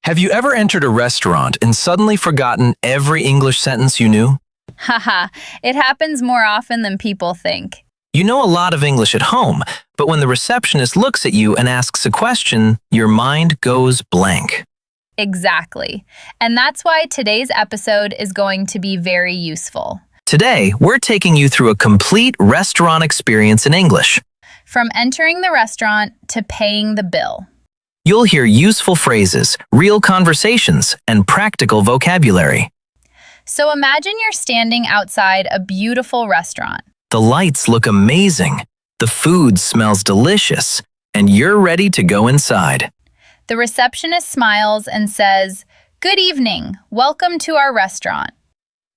Have you ever entered a restaurant and suddenly forgotten every English sentence you knew? Haha, it happens more often than people think. You know a lot of English at home, but when the receptionist looks at you and asks a question, your mind goes blank. Exactly. And that's why today's episode is going to be very useful. Today, we're taking you through a complete restaurant experience in English. From entering the restaurant to paying the bill. You'll hear useful phrases, real conversations, and practical vocabulary. So imagine you're standing outside a beautiful restaurant. The lights look amazing, the food smells delicious, and you're ready to go inside. The receptionist smiles and says, "Good evening, welcome to our restaurant.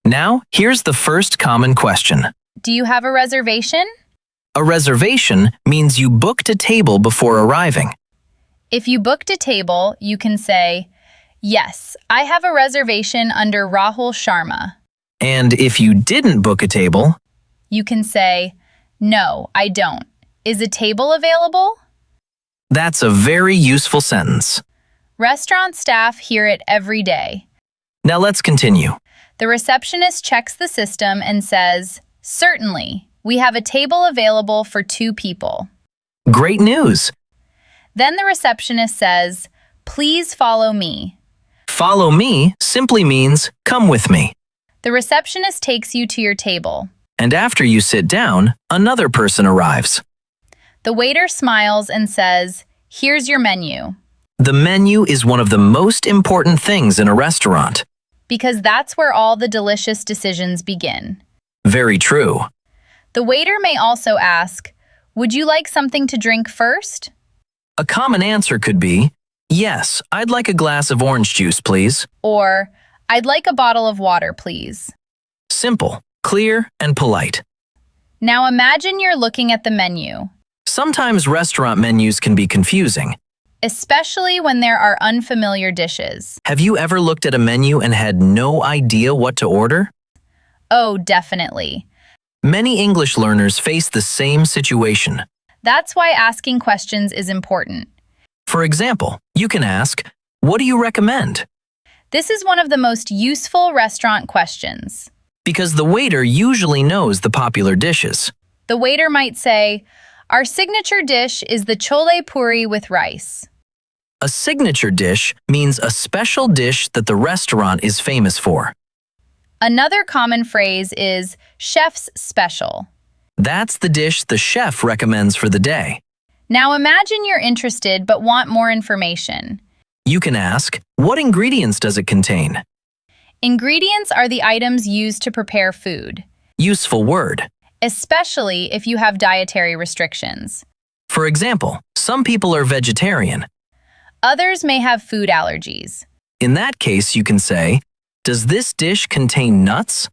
Now, here's the first common question. Do you have a reservation?" A reservation means you booked a table before arriving. If you booked a table, you can say, "Yes, I have a reservation under Rahul Sharma." And if you didn't book a table, You can say, "No, I don't. Is a table available?" that's a very useful sentence. Restaurant staff hear it every day. Now let's continue. The receptionist checks the system and says, "Certainly, we have a table available for 2 people." Great news! Then the receptionist says, "Please follow me." Follow me simply means come with me. The receptionist takes you to your table. And after you sit down, another person arrives. The waiter smiles and says, "Here's your menu." The menu is one of the most important things in a restaurant. Because that's where all the delicious decisions begin. Very true. The waiter may also ask, "Would you like something to drink first?" A common answer could be, "Yes, I'd like a glass of orange juice, please." Or, "I'd like a bottle of water, please." Simple, clear, and polite. Now imagine you're looking at the menu, Sometimes restaurant menus can be confusing. especially when there are unfamiliar dishes. Have you ever looked at a menu and had no idea what to order? Oh, definitely. Many English learners face the same situation. That's why asking questions is important. For example, you can ask, "What do you recommend?" This is one of the most useful restaurant questions. Because the waiter usually knows the popular dishes. The waiter might say, "Our signature dish is the chole puri with rice." A signature dish means a special dish that the restaurant is famous for. Another common phrase is chef's special. That's the dish the chef recommends for the day. Now imagine you're interested but want more information. You can ask, "What ingredients does it contain?" Ingredients are the items used to prepare food, Useful word. especially if you have dietary restrictions. For example, some people are vegetarian. Others may have food allergies. In that case, you can say, "Does this dish contain nuts?"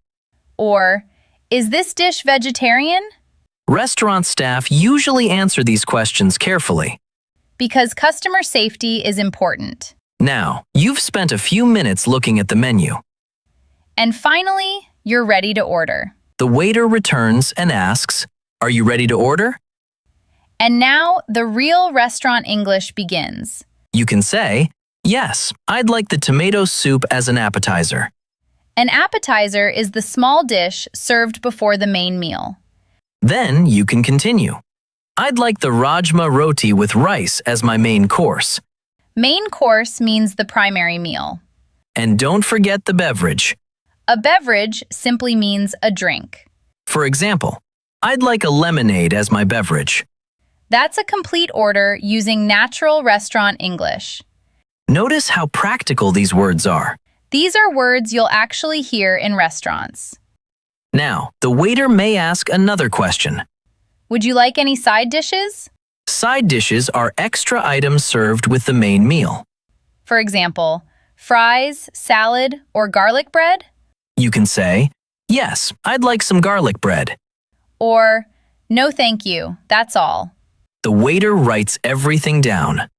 Or, "Is this dish vegetarian?" Restaurant staff usually answer these questions carefully. Because customer safety is important. Now, you've spent a few minutes looking at the menu. And finally, you're ready to order. The waiter returns and asks, "Are you ready to order?" And now the real restaurant English begins. You can say, "Yes, I'd like the tomato soup as an appetizer." An appetizer is the small dish served before the main meal. Then you can continue. "I'd like the rajma roti with rice as my main course." Main course means the primary meal. And don't forget the beverage. A beverage simply means a drink. For example, "I'd like a lemonade as my beverage." That's a complete order using natural restaurant English. Notice how practical these words are. These are words you'll actually hear in restaurants. Now, the waiter may ask another question. Would you like any side dishes? Side dishes are extra items served with the main meal. For example, fries, salad, or garlic bread? You can say, "Yes, I'd like some garlic bread." Or, "No thank you, that's all." The waiter writes everything down.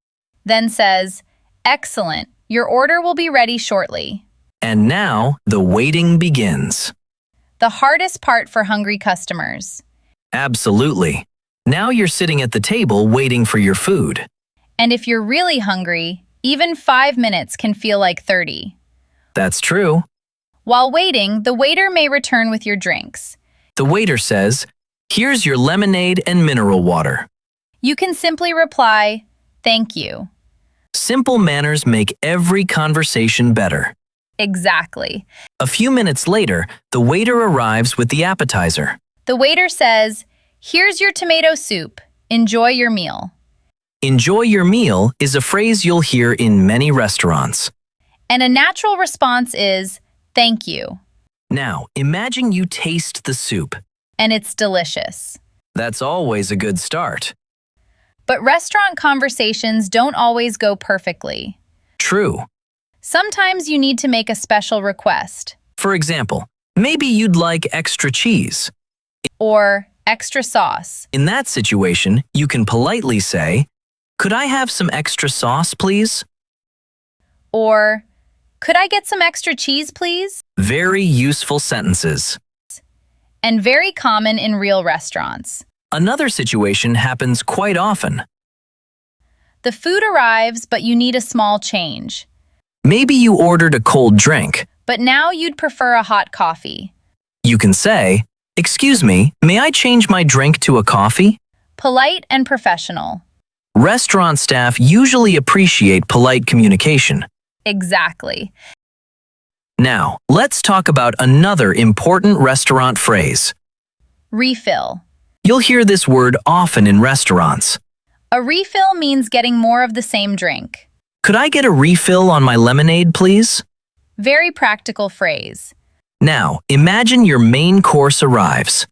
Then says, "Excellent, your order will be ready shortly." And now, the waiting begins. The hardest part for hungry customers. Absolutely. Now you're sitting at the table waiting for your food. And if you're really hungry, Even 5 minutes can feel like 30. That's true. While waiting, the waiter may return with your drinks. The waiter says, "Here's your lemonade and mineral water." You can simply reply, "Thank you." Simple manners make every conversation better. Exactly. A few minutes later, the waiter arrives with the appetizer. The waiter says, "Here's your tomato soup. Enjoy your meal." Enjoy your meal is a phrase you'll hear in many restaurants. And a natural response is, "Thank you." Now, imagine you taste the soup. And it's delicious. That's always a good start. But restaurant conversations don't always go perfectly. True. Sometimes you need to make a special request. For example, maybe you'd like extra cheese. Or extra sauce. In that situation, you can politely say, "Could I have some extra sauce, please?" Or, "Could I get some extra cheese, please?" Very useful sentences. And very common in real restaurants. Another situation happens quite often. The food arrives, but you need a small change. Maybe you ordered a cold drink. But now you'd prefer a hot coffee. You can say, "Excuse me, may I change my drink to a coffee?" Polite and professional. Restaurant staff usually appreciate polite communication. Exactly. Now, let's talk about another important restaurant phrase. Refill. You'll hear this word often in restaurants. A refill means getting more of the same drink. "Could I get a refill on my lemonade, please?" Very practical phrase. Now, imagine your main course arrives.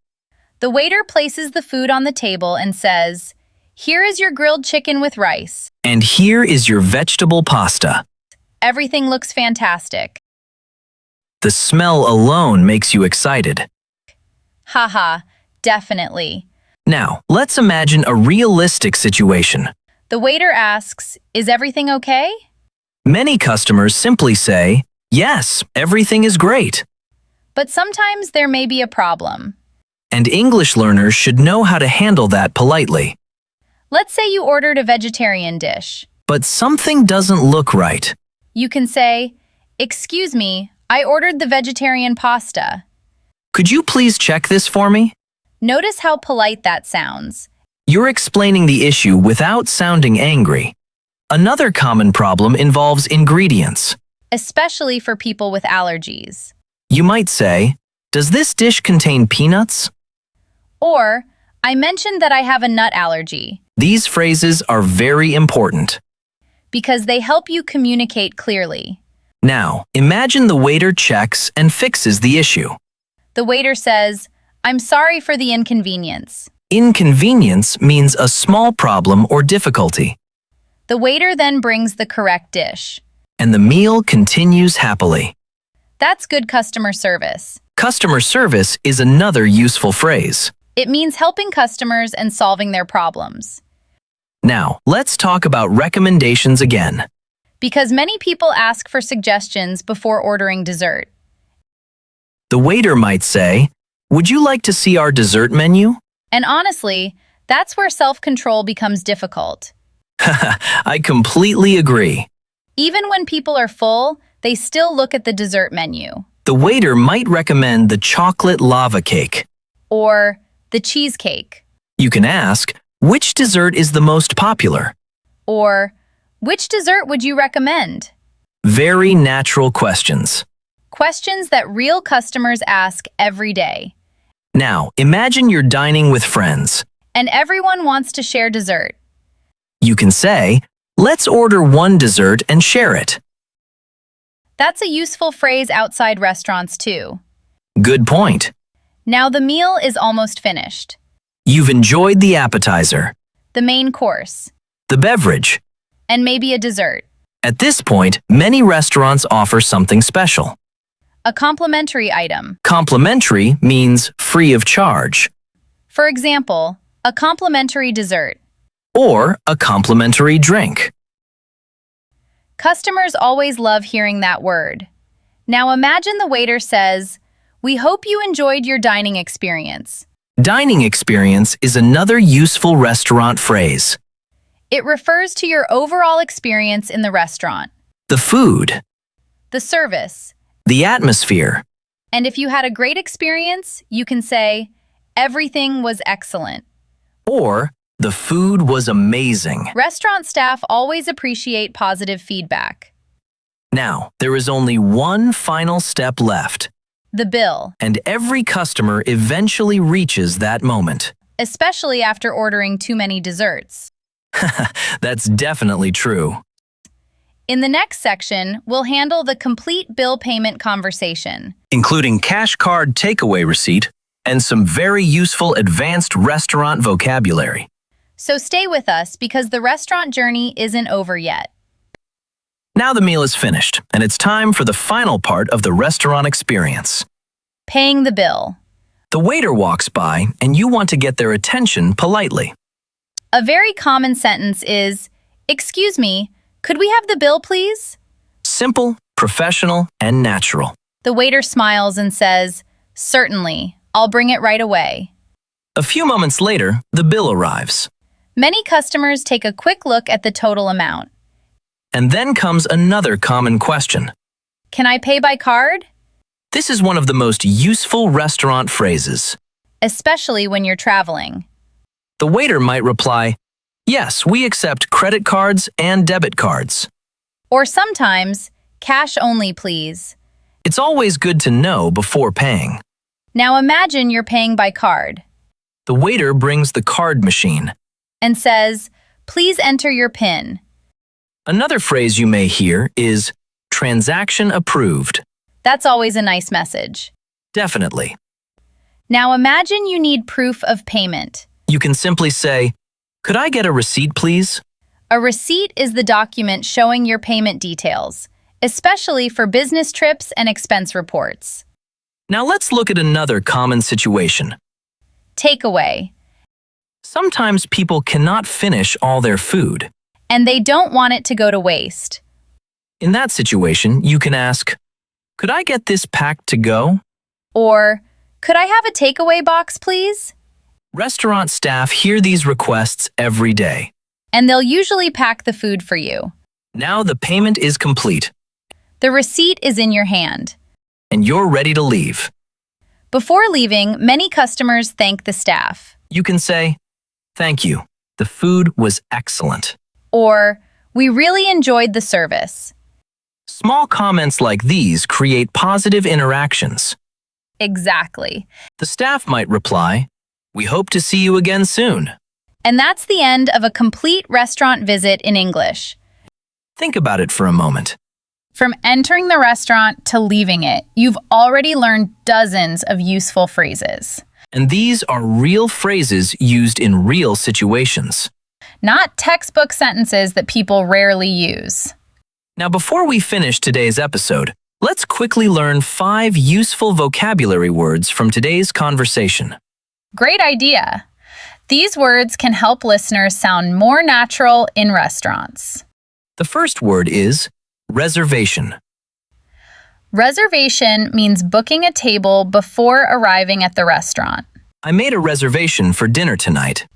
The waiter places the food on the table and says, "Here is your grilled chicken with rice." And here is your vegetable pasta. Everything looks fantastic. The smell alone makes you excited. Haha, definitely. Now, let's imagine a realistic situation. The waiter asks, "Is everything okay?" Many customers simply say, "Yes, everything is great." But sometimes there may be a problem. And English learners should know how to handle that politely. Let's say you ordered a vegetarian dish. But something doesn't look right. You can say, "Excuse me, I ordered the vegetarian pasta." Could you please check this for me? Notice how polite that sounds. You're explaining the issue without sounding angry. Another common problem involves ingredients. Especially for people with allergies. You might say, "Does this dish contain peanuts?" Or, "I mentioned that I have a nut allergy." These phrases are very important. Because they help you communicate clearly. Now, imagine the waiter checks and fixes the issue. The waiter says, "I'm sorry for the inconvenience." Inconvenience means a small problem or difficulty. The waiter then brings the correct dish. And the meal continues happily. That's good customer service. Customer service is another useful phrase. It means helping customers and solving their problems. Now, let's talk about recommendations again. Because many people ask for suggestions before ordering dessert. The waiter might say, "Would you like to see our dessert menu?" And honestly, that's where self-control becomes difficult. I completely agree. Even when people are full, they still look at the dessert menu. The waiter might recommend the chocolate lava cake. Or the cheesecake. You can ask, "Which dessert is the most popular?" Or, "Which dessert would you recommend?" Very natural questions. Questions that real customers ask every day. Now, imagine you're dining with friends. And everyone wants to share dessert. You can say, "Let's order one dessert and share it." That's a useful phrase outside restaurants too. Good point. Now the meal is almost finished. You've enjoyed the appetizer, The main course. the beverage. And maybe a dessert. At this point, many restaurants offer something special. A complimentary item. Complimentary means free of charge, For example, a complimentary dessert. or a complimentary drink. Customers always love hearing that word. Now imagine the waiter says, "We hope you enjoyed your dining experience." Dining experience is another useful restaurant phrase. It refers to your overall experience in the restaurant, The food. the service. The atmosphere. And if you had a great experience, you can say, everything was excellent. Or, the food was amazing. Restaurant staff always appreciate positive feedback. Now, there is only one final step left, The bill, and every customer eventually reaches that moment. especially after ordering too many desserts. That's definitely true. In the next section, we'll handle the complete bill payment conversation. Including cash card takeaway receipt and some very useful advanced restaurant vocabulary. So stay with us because the restaurant journey isn't over yet. Now the meal is finished, and it's time for the final part of the restaurant experience. Paying the bill. The waiter walks by, and you want to get their attention politely. A very common sentence is, "Excuse me, could we have the bill, please?" Simple, professional, and natural. The waiter smiles and says, "Certainly, I'll bring it right away." A few moments later, the bill arrives. Many customers take a quick look at the total amount. And then comes another common question. Can I pay by card? This is one of the most useful restaurant phrases. Especially when you're traveling. The waiter might reply, "Yes, we accept credit cards and debit cards." Or sometimes, "Cash only, please." It's always good to know before paying. Now imagine you're paying by card The waiter brings the card machine. and says, "Please enter your PIN." Another phrase you may hear is transaction approved. That's always a nice message. Definitely. Now imagine you need proof of payment. You can simply say, "Could I get a receipt, please?" A receipt is the document showing your payment details, especially for business trips and expense reports. Now let's look at another common situation. Takeaway. Sometimes people cannot finish all their food. And they don't want it to go to waste. In that situation, you can ask, "Could I get this packed to go?" Or, "Could I have a takeaway box, please?" Restaurant staff hear these requests every day. And they'll usually pack the food for you. Now the payment is complete, The receipt is in your hand. and you're ready to leave. Before leaving, many customers thank the staff. You can say, "Thank you. The food was excellent." Or, "We really enjoyed the service." Small comments like these create positive interactions. Exactly. The staff might reply, "We hope to see you again soon." And that's the end of a complete restaurant visit in English. Think about it for a moment. From entering the restaurant to leaving it, you've already learned dozens of useful phrases. And these are real phrases used in real situations. Not textbook sentences that people rarely use. Now, before we finish today's episode, let's quickly learn 5 useful vocabulary words from today's conversation. Great idea! These words can help listeners sound more natural in restaurants. The first word is reservation. Reservation means booking a table before arriving at the restaurant. I made a reservation for dinner tonight.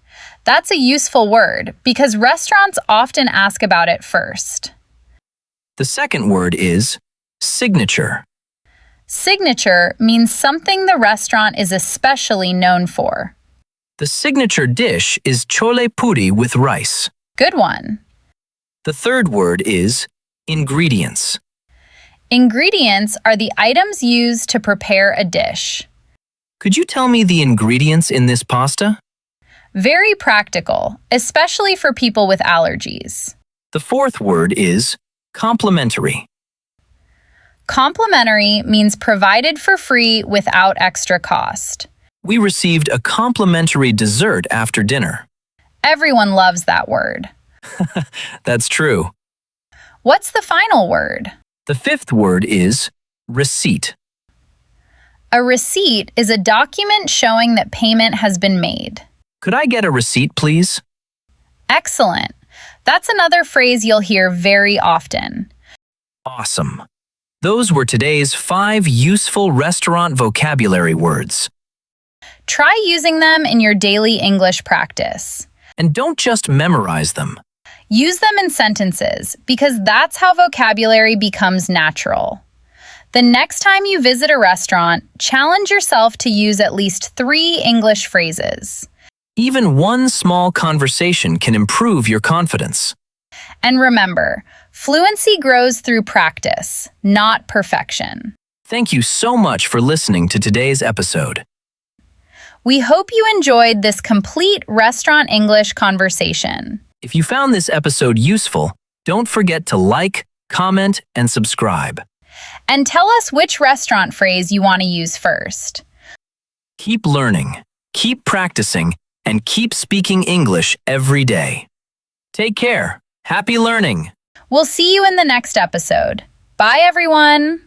That's a useful word because restaurants often ask about it first. The second word is signature. Signature means something the restaurant is especially known for. The signature dish is chole puri with rice. Good one. The third word is ingredients. Ingredients are the items used to prepare a dish. Could you tell me the ingredients in this pasta? Very practical, especially for people with allergies. The fourth word is complimentary. Complimentary means provided for free without extra cost. We received a complimentary dessert after dinner. Everyone loves that word. That's true. What's the final word? The fifth word is receipt. A receipt is a document showing that payment has been made. Could I get a receipt, please? Excellent. That's another phrase you'll hear very often. Awesome. Those were today's 5 useful restaurant vocabulary words. Try using them in your daily English practice. And don't just memorize them. Use them in sentences because that's how vocabulary becomes natural. The next time you visit a restaurant, challenge yourself to use at least 3 English phrases. Even one small conversation can improve your confidence. And remember, fluency grows through practice, not perfection. Thank you so much for listening to today's episode. We hope you enjoyed this complete restaurant English conversation. If you found this episode useful, don't forget to like, comment, and subscribe. And tell us which restaurant phrase you want to use first. Keep learning, keep practicing, and keep speaking English every day. Take care. Happy learning. We'll see you in the next episode. Bye, everyone.